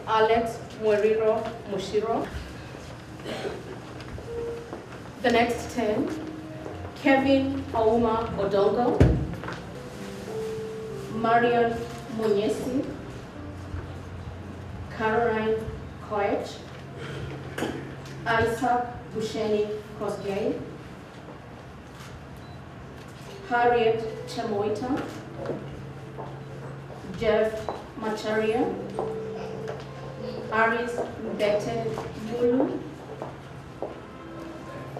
Alex Mweriro Mushiro. The next 10, Kevin Auma Odongo, Marion Munyesi, Caroline Koech, Isaac Busheni Kosgei, Harriet Chemoita, Jeff Macharia, Aris Mbete Mulu,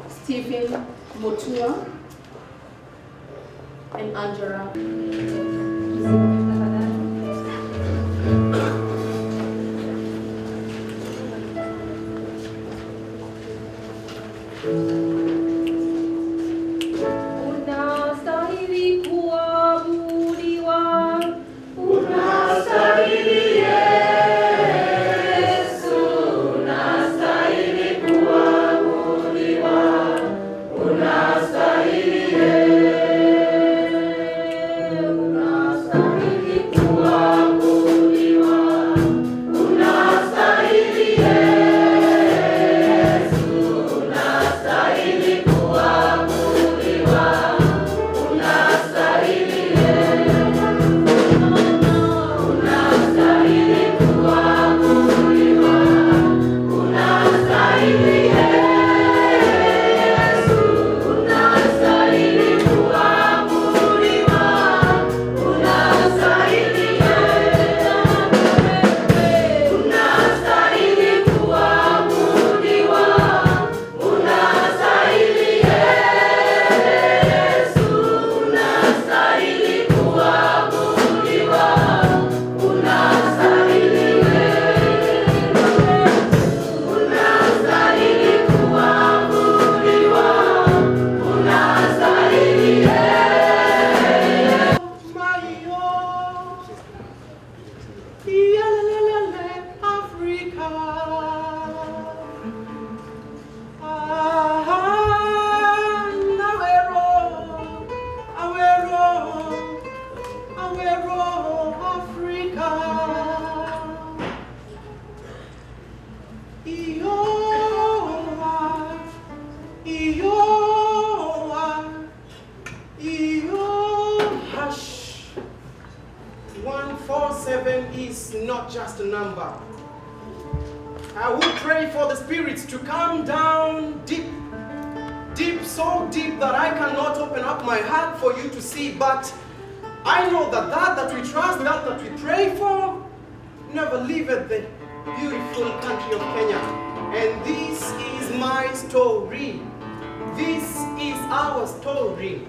Stephen Mutua, and Angela. But I know that we trust, that we pray for, never leaveth the beautiful country of Kenya. And this is my story. This is our story.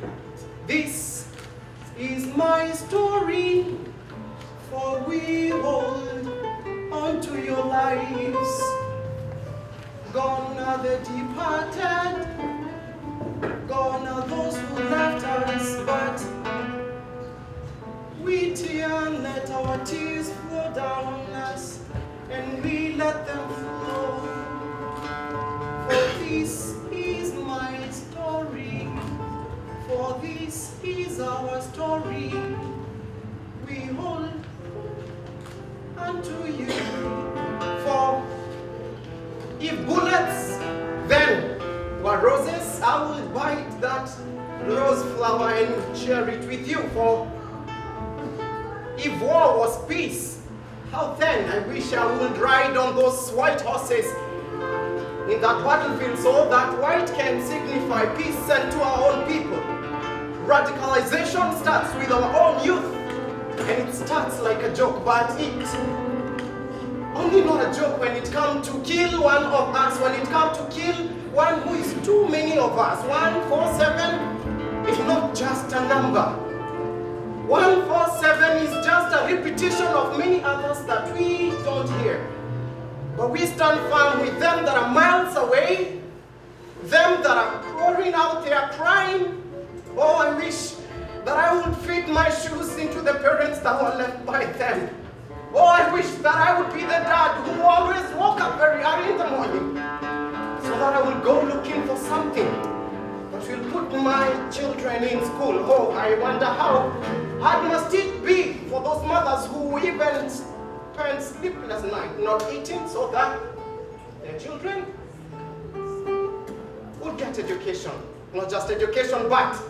This is my story. For we hold on to your lives. Gone are the departed. Gone are those who left us, but we tear and let our tears flow down us, and we let them flow. For this is my story, for this is our story. We hold unto you. For if bullets then were roses, I will bite that rose flower and share it with you. For if war was peace, how then I wish I would ride on those white horses in that battlefield, so that white can signify peace and to our own people. Radicalization starts with our own youth, and it starts like a joke, but it only not a joke when it comes to kill one of us, when it comes to kill one who is too many of us. 147 is not just a number. 147 is just a repetition of many others that we don't hear. But we stand firm with them that are miles away, them that are pouring out there crying. Oh, I wish that I would fit my shoes into the parents that were left by them. Oh, I wish that I would be the dad who always woke up very early in the morning, so that I will go looking for something that will put my children in school. Oh, I wonder how hard must it be for those mothers who even spend sleepless night not eating so that their children would get education. Not just education, but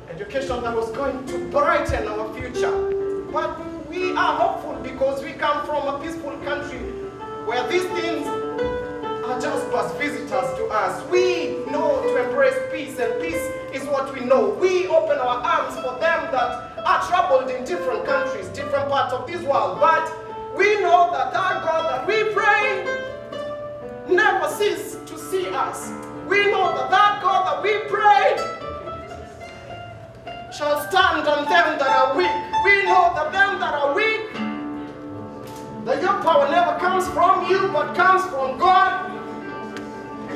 education that was going to brighten our future. But we are hopeful because we come from a peaceful country where these things are just as visitors to us. We know to embrace peace, and peace is what we know. We open our arms for them that are troubled in different countries, different parts of this world. But we know that our God that we pray never ceases to see us. We know that that God that we pray shall stand on them that are weak. We know that them that are weak, that your power never comes from you, but comes from God.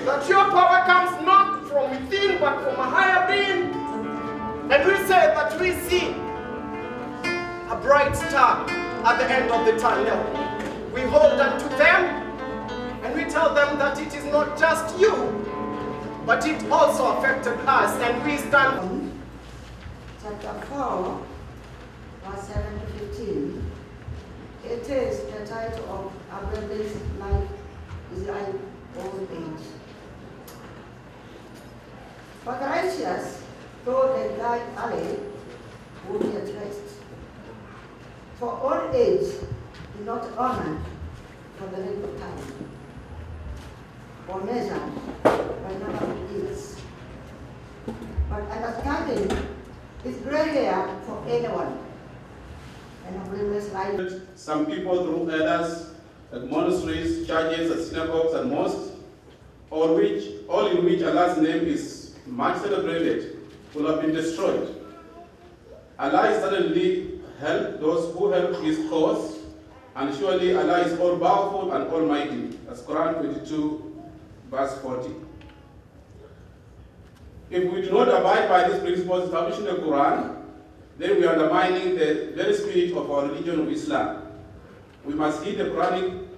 That your power comes not from within, but from a higher being. And we say that we see a bright star at the end of the tunnel. We hold unto them, and we tell them that it is not just you, but it also affected us, and we stand. Chapter 4, verse 7 to 15. It is the title of Abram's life is like old age. For the righteous, though they die early, will be at rest. For old age is not honored for the length of time, or measured by number of years. But understanding is gray hair for anyone, and a blameless life. Some people through elders at monasteries, churches, and synagogues and mosques, all in which Allah's name is much celebrated, will have been destroyed. Allah is suddenly help those who help His cause, and surely Allah is all powerful and almighty. That's Quran 22, verse 40. If we do not abide by these principles established in the Quran, then we are undermining the very spirit of our religion of Islam. We must heed the Quranic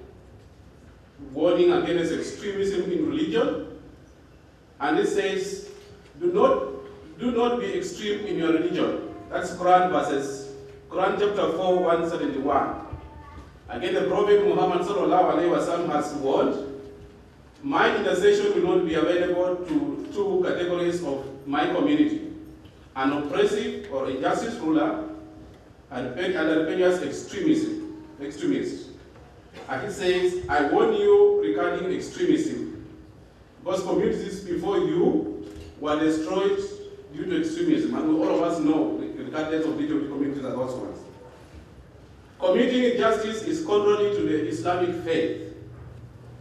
warning against extremism in religion, and it says, do not be extreme in your religion. That's Quran chapter 4, 171. Again, the Prophet Muhammad has warned, my intercession will not be available to two categories of my community: an oppressive or injustice ruler and a rebellious extremist. And he says, I warn you regarding extremism, because communities before you were destroyed due to extremism, and all of us know, regardless of which of the communities are those ones. Committing injustice is contrary to the Islamic faith.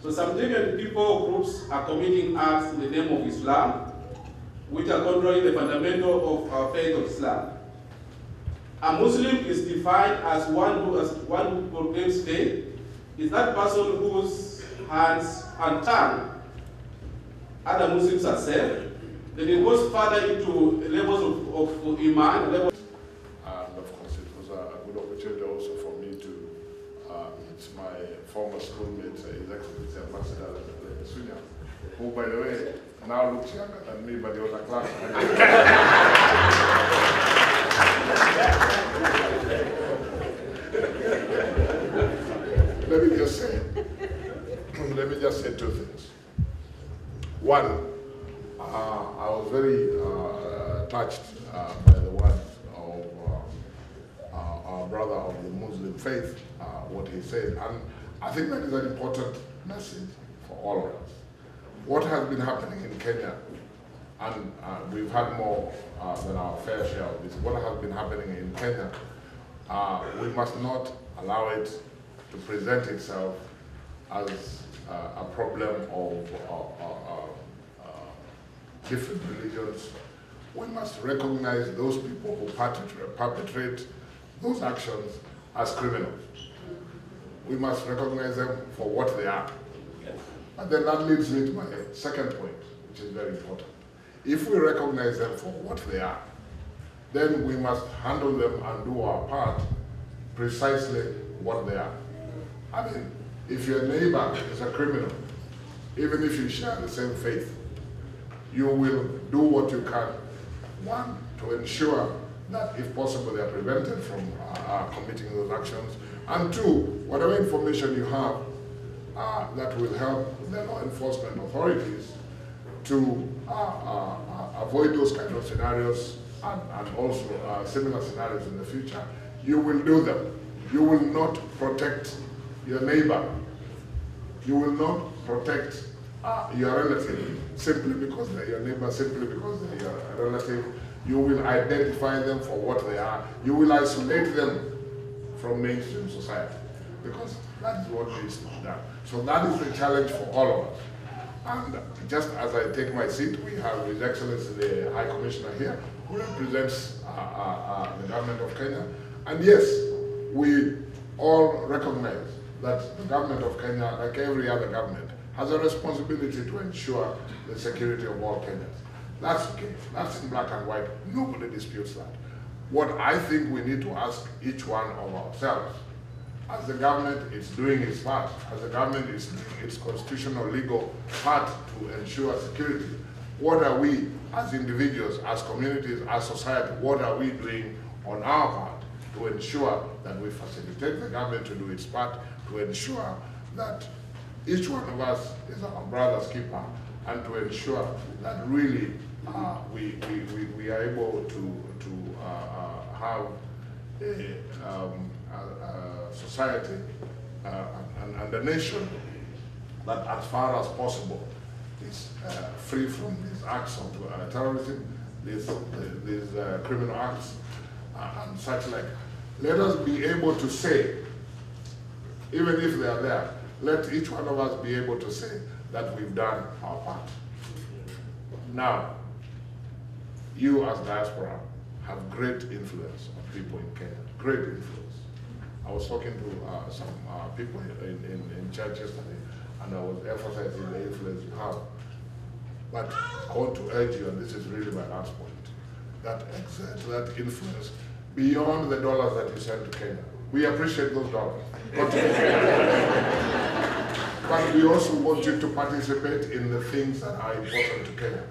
So some different people or groups are committing acts in the name of Islam, which are contrary to the fundamental of our faith of Islam. A Muslim is defined as one who proclaims faith, is that person whose hands and tongue other Muslims are saved. Then it goes further into levels of Iman. And of course, it was a good opportunity also for me to meet my former schoolmate, His Excellency Ambassador Sunya, who, by the way, now looks younger than me, but he was a class. Let me just say two things. One, I was very touched by the words of our brother of the Muslim faith, what he said, and I think that is an important message for all of us. What has been happening in Kenya, and we've had more than our fair share of this, what has been happening in Kenya, we must not allow it to present itself as a problem of different religions. We must recognize those people who perpetrate those actions as criminals. We must recognize them for what they are. And then that leads me to my second point, which is very important. If we recognize them for what they are, then we must handle them and do our part precisely what they are. I mean, if your neighbor is a criminal, even if you share the same faith, you will do what you can, one, to ensure that if possible they are prevented from committing those actions, And two, whatever information you have that will help the law enforcement authorities to avoid those kind of scenarios and also similar scenarios in the future, you will do them. You will not protect your neighbor. You will not protect your relative simply because they're your neighbor, simply because they're your relative. You will identify them for what they are. You will isolate them from mainstream society, because that is what needs to be done. So that is the challenge for all of us. And just as I take my seat, we have His Excellency the High Commissioner here, who represents the government of Kenya. And yes, we all recognize that the government of Kenya, like every other government, has a responsibility to ensure the security of all Kenyans. That's okay. That's in black and white. Nobody disputes that. What I think we need to ask each one of ourselves, as the government is doing its part, as the government is doing its constitutional legal part to ensure security, what are we as individuals, as communities, as society, what are we doing on our part to ensure that we facilitate the government to do its part, to ensure that each one of us is our brother's keeper, and to ensure that really we are able to have a society and a nation that, as far as possible, is free from these acts of terrorism, these criminal acts, and such like. Let us be able to say, even if they are there, let each one of us be able to say that we've done our part. Now, you as diaspora have great influence on people in Kenya, great influence. I was talking to some people in church yesterday, and I was emphasizing the influence you have. But I want to urge you, and this is really my last point, that exert that influence beyond the dollars that you send to Kenya. We appreciate those dollars. But we also want you to participate in the things that are important to Kenya.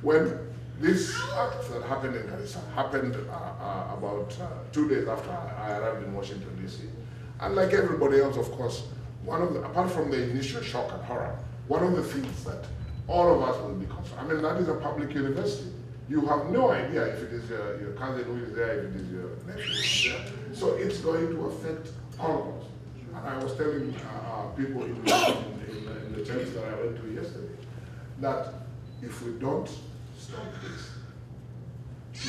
When this act that happened in Garissa happened about 2 days after I arrived in Washington, D.C. And like everybody else, of course, apart from the initial shock and horror, one of the things that all of us will be concerned, I mean, that is a public university. You have no idea if it is your cousin who is there, if it is your nephew who is there. So it's going to affect all of us. And I was telling people in the church that I went to yesterday, that if we don't stop this,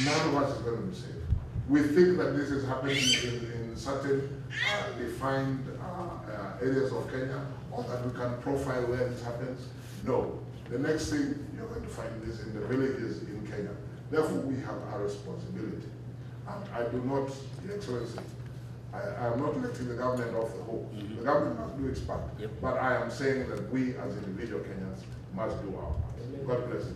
none of us is going to be safe. We think that this is happening in certain defined areas of Kenya, or that we can profile where this happens. No. The next thing, you're going to find this in the villages in Kenya. Therefore, we have a responsibility. And I do not, Your Excellency, I am not letting the government off the hook. The government must do its part. Yep. But I am saying that we as individual Kenyans must do our part. God bless you.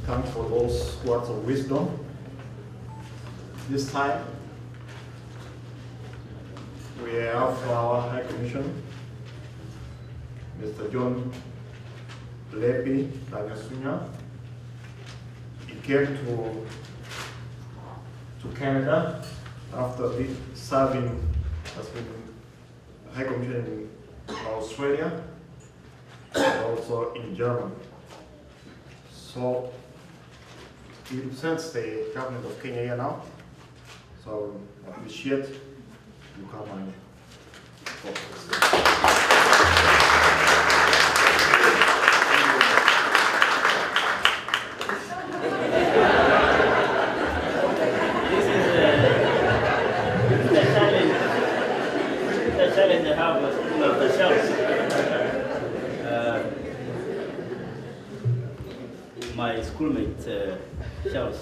Thanks for those words of wisdom. This time, we have our High Commissioner, Mr. John Lepi Dagasunya. He came to Canada after serving as High Commissioner in Australia and also in Germany. So he represents the government of Kenya here now. So I appreciate you come and talk to us. My schoolmate, Charles,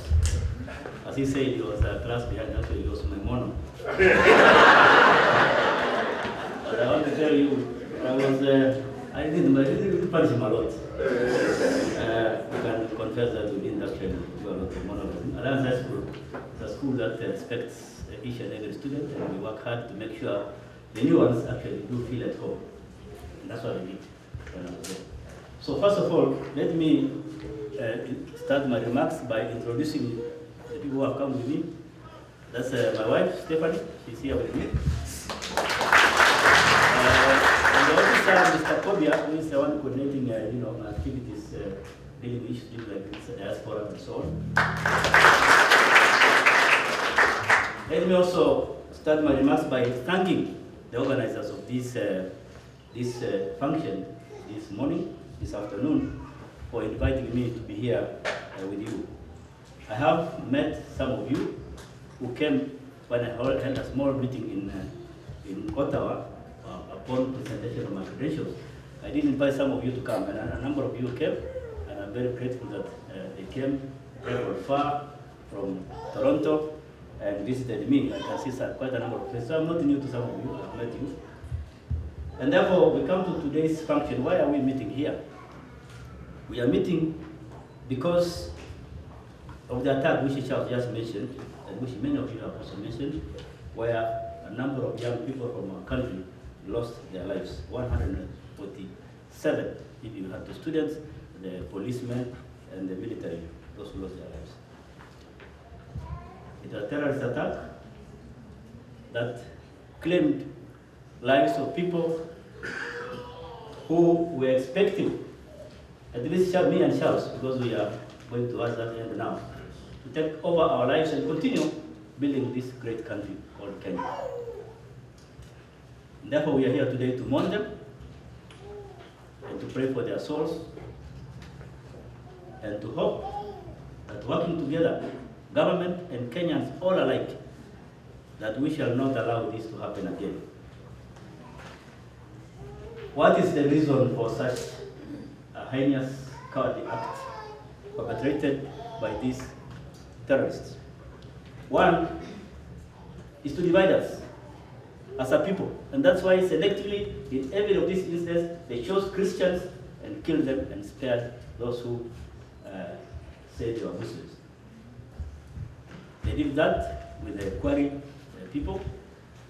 as he said, he was a class behind, actually he was my mono. But I want to tell you, I didn't punish him a lot. You can confess that we didn't actually do a lot of mono. Alliance High School is a school that respects each and every student, and we work hard to make sure the new ones actually do feel at home. And that's what we did when I was there. So first of all, let me start my remarks by introducing the people who have come with me. That's my wife, Stephanie. She's here with me. And the officer, Mr. Kobia, who is the one coordinating, activities dealing with issues like this, diaspora and so on. Let me also start my remarks by thanking the organizers of this function this morning, this afternoon, for inviting me to be here with you. I have met some of you who came when I held a small meeting in Ottawa upon presentation of my credentials. I did invite some of you to come, and a number of you came, and I'm very grateful that they came very far from Toronto and visited me. I can see quite a number of places. So I'm not new to some of you, I've met you. And therefore, we come to today's function. Why are we meeting here? We are meeting because of the attack which Charles just mentioned, and which many of you have also mentioned, where a number of young people from our country lost their lives. 147, if you had the students, the policemen, and the military, those who lost their lives. It was a terrorist attack that claimed lives of people who were expecting, at least me and Charles, because we are going towards that end now, to take over our lives and continue building this great country called Kenya. And therefore, we are here today to mourn them and to pray for their souls and to hope that working together, government and Kenyans all alike, that we shall not allow this to happen again. What is the reason for such a heinous, cowardly act perpetrated by these terrorists? One is to divide us as a people, and that's why selectively in every of these instances they chose Christians and killed them and spared those who said they were Muslims. They did that with the Quarry people,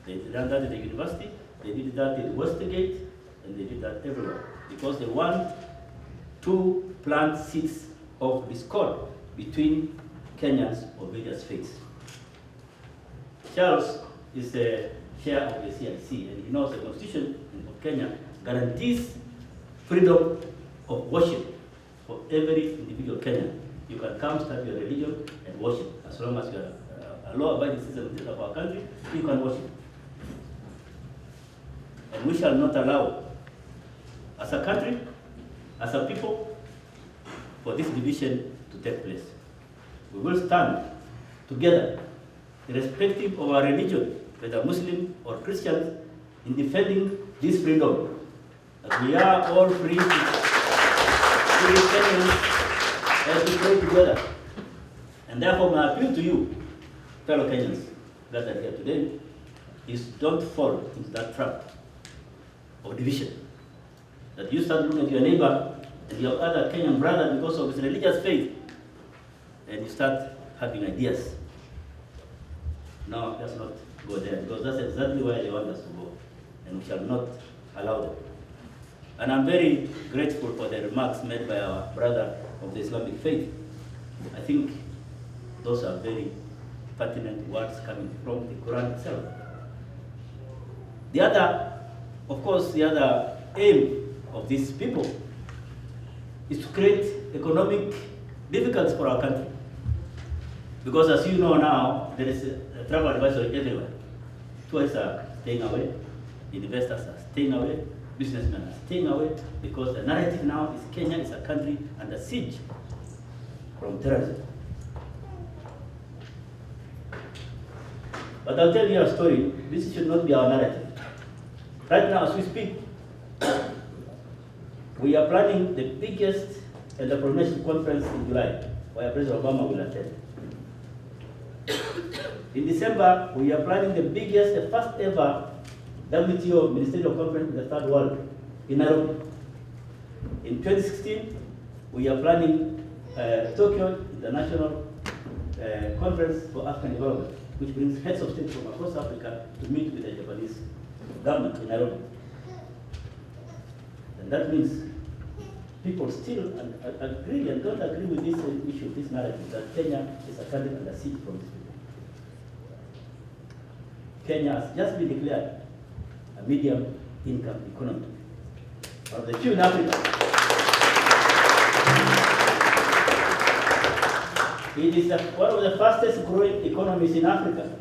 they did that at the university, they did that in Westgate, and they did that everywhere, because they want to plant seeds of discord between Kenyans of various faiths. Charles is the chair of the CIC, and he knows the Constitution of Kenya guarantees freedom of worship for every individual Kenyan. You can come, start your religion, and worship. As long as you are a law-abiding citizen of our country, you can worship. And we shall not allow, as a country, as a people, for this division to take place. We will stand together, irrespective of our religion, whether Muslim or Christians, in defending this freedom. That we are all free to Kenyans and to pray together. And therefore, my appeal to you, fellow Kenyans that are here today, is don't fall into that trap of division. That you start looking at your neighbor and your other Kenyan brother because of his religious faith, and you start having ideas. No, let's not go there, because that's exactly where they want us to go, and we shall not allow them. And I'm very grateful for the remarks made by our brother of the Islamic faith. I think those are very pertinent words coming from the Quran itself. The other, of course, the other aim of these people is to create economic difficulties for our country. Because as you know now, there is a travel advisory everywhere. Tourists are staying away, investors are staying away, businessmen are staying away, because the narrative now is Kenya is a country under siege from terrorism. But I'll tell you a story. This should not be our narrative. Right now, as we speak, we are planning the biggest entrepreneurship conference in July, where President Obama will attend. In December, we are planning the biggest, the first ever WTO Ministerial Conference in the Third World in Nairobi. In 2016, we are planning Tokyo International Conference for African Development, which brings heads of state from across Africa to meet with the Japanese government in Nairobi. And that means people still agree and don't agree with this issue, this narrative, that Kenya is a country under siege from these people. Kenya has just been declared a medium income economy, one of the few in Africa. It is one of the fastest growing economies in Africa.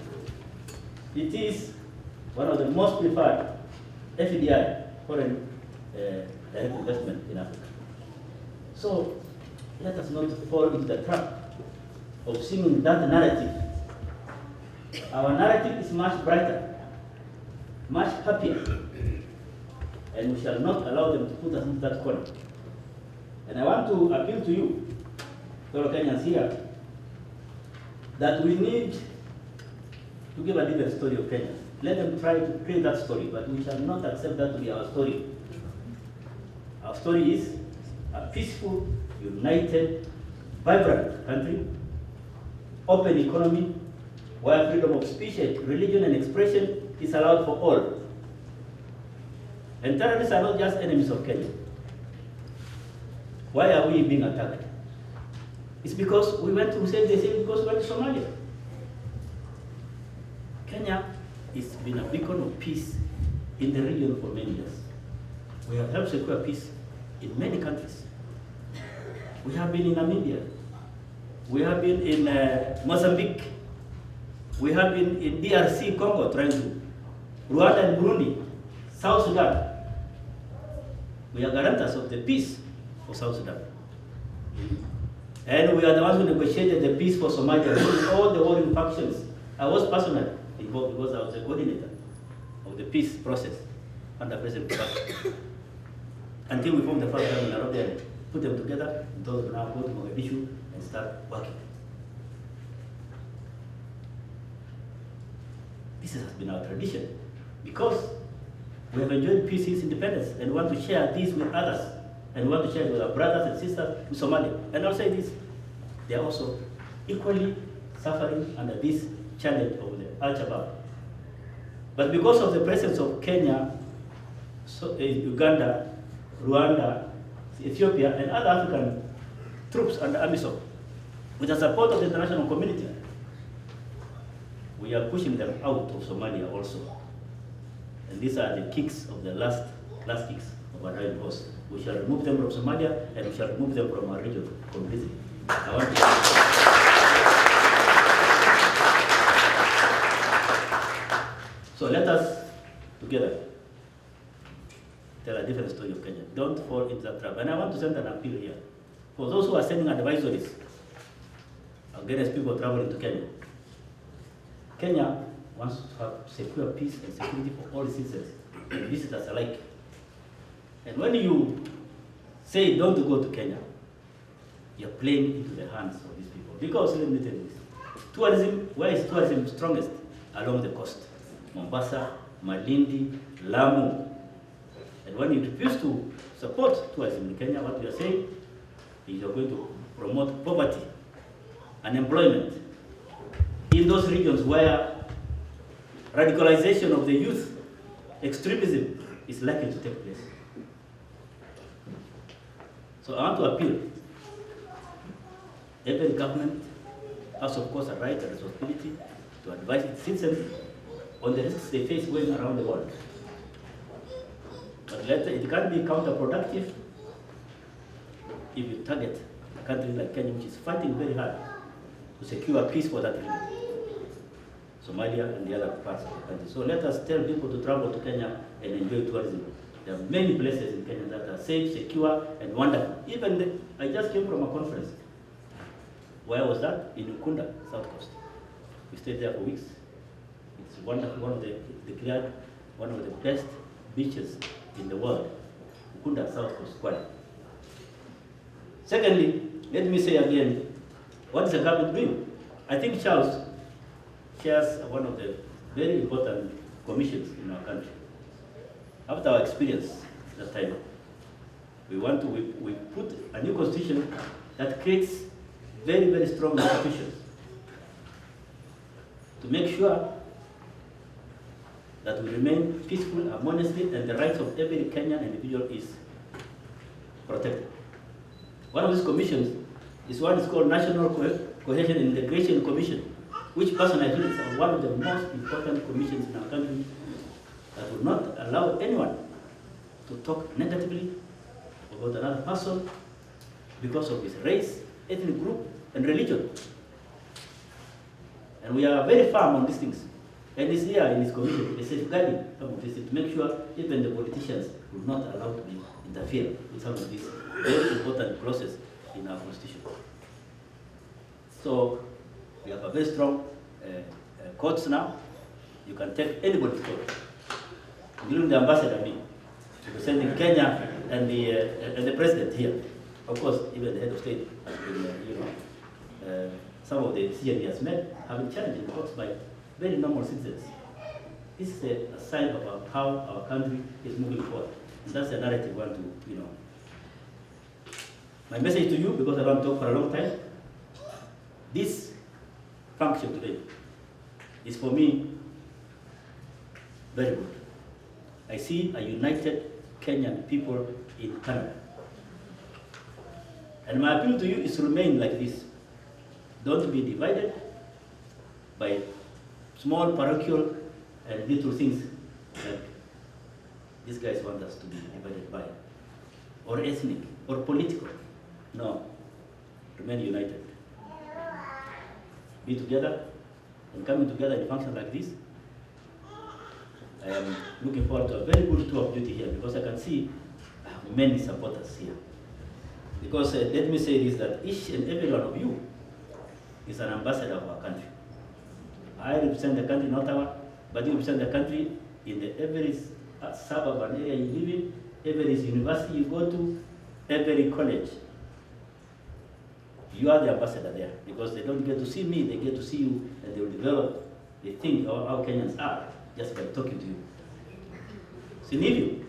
It is one of the most preferred FDI, foreign direct investment in Africa. So let us not fall into the trap of singing that narrative. Our narrative is much brighter, much happier, and we shall not allow them to put us into that corner. And I want to appeal to you, fellow Kenyans here, that we need to give a different story of Kenya. Let them try to create that story, but we shall not accept that to be our story. Our story is a peaceful, united, vibrant country, open economy, where freedom of speech, religion, and expression is allowed for all. And terrorists are not just enemies of Kenya. Why are we being attacked? It's because we went to because we went to Somalia. Kenya has been a beacon of peace in the region for many years. We have helped secure peace in many countries. We have been in Namibia. We have been in Mozambique. We have been in DRC, Congo, trying to Rwanda and Burundi, South Sudan. We are guarantors of the peace for South Sudan. And we are the ones who negotiated the peace for Somalia with all the warring factions. I was personally involved because I was the coordinator of the peace process under President Kabaka. Until we formed the first government in Nairobi and put them together, those who now go to Mogadishu and start working. This has been our tradition because we have enjoyed peace since independence and want to share this with others. And we want to share it with our brothers and sisters in Somalia. And I'll say this, they are also equally suffering under this challenge of the Al-Shabaab. But because of the presence of Kenya, Uganda, Rwanda, Ethiopia, and other African troops under AMISOM, with the support of the international community, we are pushing them out of Somalia also. And these are the kicks of the last kicks of our riding horse. We shall remove them from Somalia and we shall remove them from our region completely. I want to so let us together tell a different story of Kenya. Don't fall into that trap. And I want to send an appeal here. For those who are sending advisories against people traveling to Kenya, Kenya wants to have secure peace and security for all citizens and visitors alike. And when you say don't go to Kenya, you're playing into the hands of these people. Because let me tell you this, tourism, where is tourism strongest? Along the coast. Mombasa, Malindi, Lamu. And when you refuse to support tourism in Kenya, what you are saying is you're going to promote poverty, unemployment in those regions where radicalization of the youth, extremism is likely to take place. So I want to appeal. Every government has, of course, a right and responsibility to advise its citizens on the risks they face going around the world. But it can be counterproductive if you target a country like Kenya, which is fighting very hard to secure peace for that region, Somalia and the other parts of the country. So let us tell people to travel to Kenya and enjoy tourism. There are many places in Kenya that are safe, secure, and wonderful. Even I just came from a conference. Where was that? In Ukunda, South Coast. We stayed there for weeks. It's wonderful, declared one of the best beaches in the world. Ukunda, South Coast, quiet. Secondly, let me say again, what is the government doing? I think Charles chairs one of the very important commissions in our country. After our experience that time, we put a new constitution that creates very, very strong institutions to make sure that we remain peaceful, harmoniously, and the rights of every Kenyan individual is protected. One of these commissions is one is called National Cohesion and Integration Commission, which personally I feel is one of the most important commissions in our country that would not allow anyone to talk negatively about another person because of his race, ethnic group, and religion. And we are very firm on these things. And it's here in this commission, it's safeguarding some of this to make sure even the politicians will not allow to be interfere with some of these very important clauses in our constitution. So we have a very strong courts now. You can take anybody's court, including the ambassador representing Kenya and the president here. Of course, even the head of state has been, some of the decisions he has made have been challenged in courts by very normal citizens. This is a sign of how our country is moving forward. And that's the narrative we want to, My message to you, because I don't talk for a long time, this function today is for me very good. I see a united Kenyan people in Canada. And my appeal to you is to remain like this. Don't be divided by small parochial and little things like these guys want us to be divided by, or ethnic, or political. No, remain united. Be together, and coming together in a function like this. I am looking forward to a very good tour of duty here because I can see I have many supporters here. Because let me say this, that each and every one of you is an ambassador of our country. I represent the country in Ottawa, but you represent the country in every suburb and area you live in, every university you go to, every college. You are the ambassador there because they don't get to see me, they get to see you, and they will develop, they think how Kenyans are just by talking to you. Sinivyo.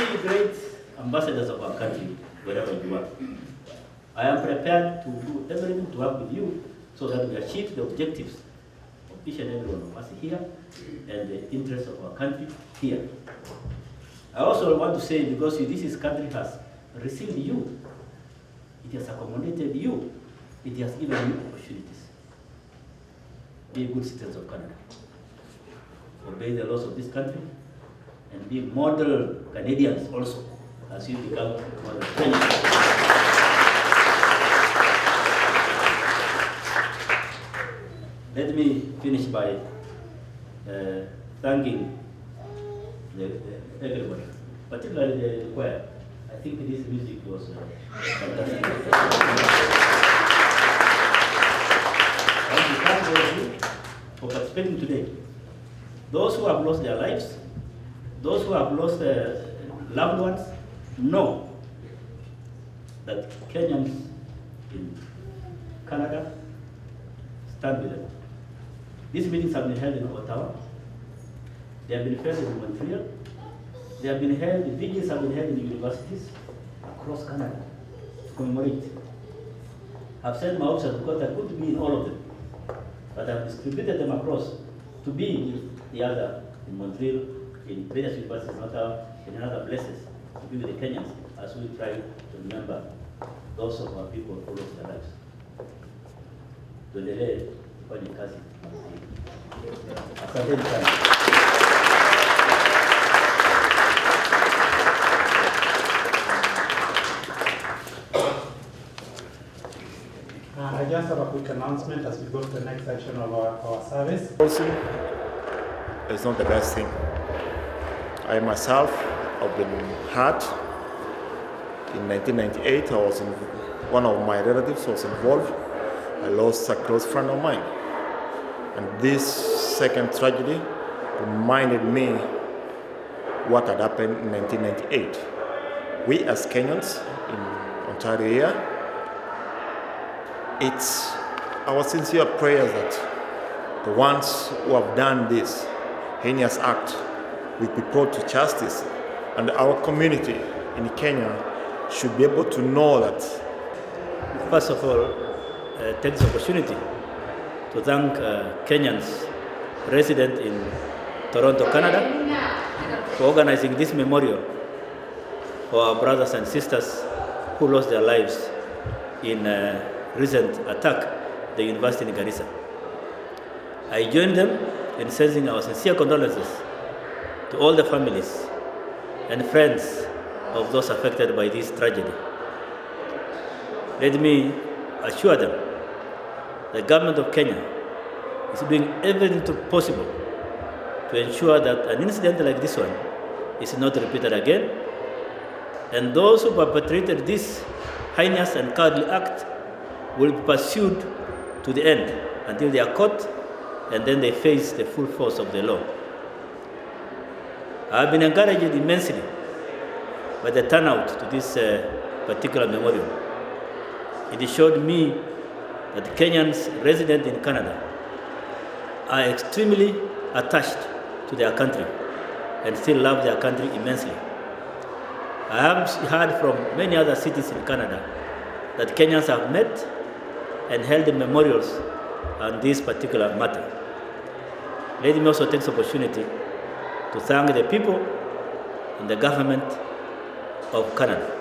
Be great ambassadors of our country, wherever you are. I am prepared to do everything to work with you so that we achieve the objectives of each and every one of us here and the interests of our country here. I also want to say, because this country has received you, it has accommodated you, it has given you opportunities. Be good citizens of Canada. Obey the laws of this country and be model Canadians also as you become model Kenyans. Let me finish by thanking everybody, particularly the choir. I think this music was fantastic. I want to thank all of you for participating today. Those who have lost their lives, those who have lost loved ones, know that Kenyans in Canada stand with them. These meetings have been held in Ottawa. They have been held in Montreal. They have been held, vigils have been held in universities across Canada to commemorate. I've sent my officers because I couldn't be in all of them, but I've distributed them across to be with the other in Montreal, in various universities in Ottawa, and in other places, to be with the Kenyans as we try to remember those of our people who lost their lives. Tuendelee kufanya kazi. Asanteni sana. I just have a quick announcement as we go to the next section of our service. It's not the best thing. I myself have been hurt. In 1998, one of my relatives was involved. I lost a close friend of mine. And this second tragedy reminded me what had happened in 1998. We as Kenyans in Ontario here, it's our sincere prayers that the ones who have done this heinous act will be brought to justice, and our community in Kenya should be able to know that. First of all, take this opportunity to thank Kenyans resident in Toronto, Canada, for organizing this memorial for our brothers and sisters who lost their lives in a recent attack at the university in Garissa. I join them in sending our sincere condolences to all the families and friends of those affected by this tragedy. Let me assure them the government of Kenya is doing everything possible to ensure that an incident like this one is not repeated again, and those who perpetrated this heinous and cowardly act will be pursued to the end until they are caught and then they face the full force of the law. I have been encouraged immensely by the turnout to this particular memorial. It showed me that Kenyans resident in Canada are extremely attached to their country and still love their country immensely. I have heard from many other cities in Canada that Kenyans have met and held memorials on this particular matter. Let me also take this opportunity to thank the people and the government of Canada.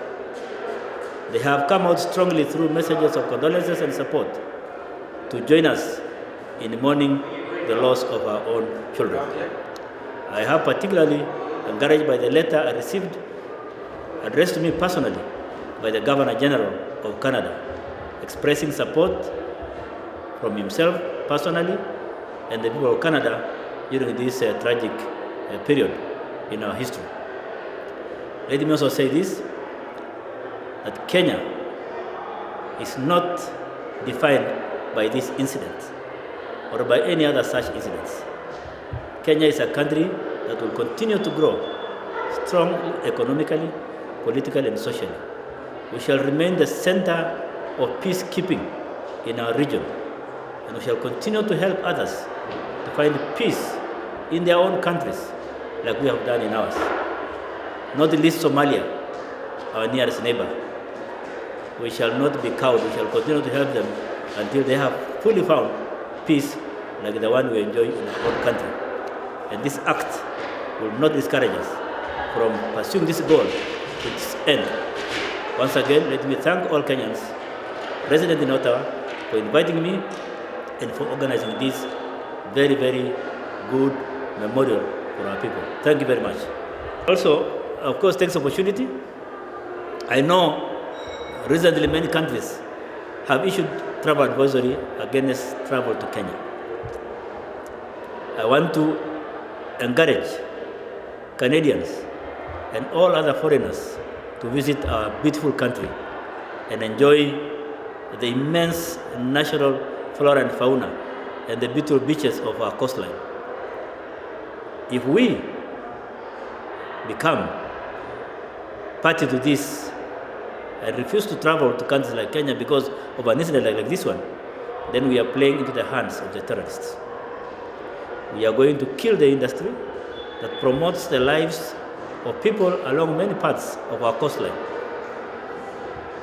They have come out strongly through messages of condolences and support to join us in mourning the loss of our own children. I have particularly encouraged by the letter I received addressed to me personally by the Governor General of Canada, expressing support from himself personally and the people of Canada during this tragic period in our history. Let me also say this, that Kenya is not defined by this incident or by any other such incidents. Kenya is a country that will continue to grow strong economically, politically, and socially. We shall remain the center of peacekeeping in our region, and we shall continue to help others to find peace in their own countries, like we have done in ours. Not least Somalia, our nearest neighbor. We shall not be cowed. We shall continue to help them until they have fully found peace like the one we enjoy in our own country. And this act will not discourage us from pursuing this goal to its end. Once again, let me thank all Kenyans resident in Ottawa for inviting me and for organizing this very, very good memorial for our people. Thank you very much. Also, of course, thanks for the opportunity. I know recently many countries have issued travel advisory against travel to Kenya. I want to encourage Canadians and all other foreigners to visit our beautiful country and enjoy the immense natural flora and fauna and the beautiful beaches of our coastline. If we become party to this and refuse to travel to countries like Kenya because of an incident like this one, then we are playing into the hands of the terrorists. We are going to kill the industry that promotes the lives of people along many parts of our coastline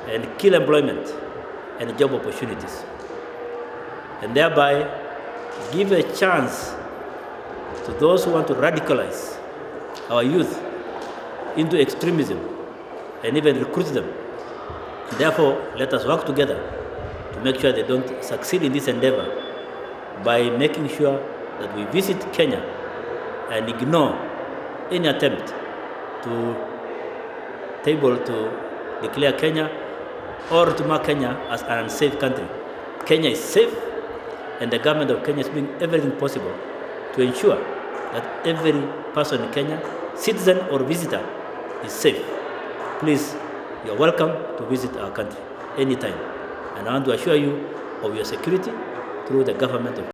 and kill employment and job opportunities, and thereby give a chance to those who want to radicalize our youth into extremism and even recruit them. Therefore, let us work together to make sure they don't succeed in this endeavor by making sure that we visit Kenya and ignore any attempt to declare Kenya or to mark Kenya as an unsafe country. Kenya is safe, and the government of Kenya is doing everything possible to ensure that every person in Kenya, citizen or visitor, is safe. Please, you are welcome to visit our country anytime. And I want to assure you of your security through the government of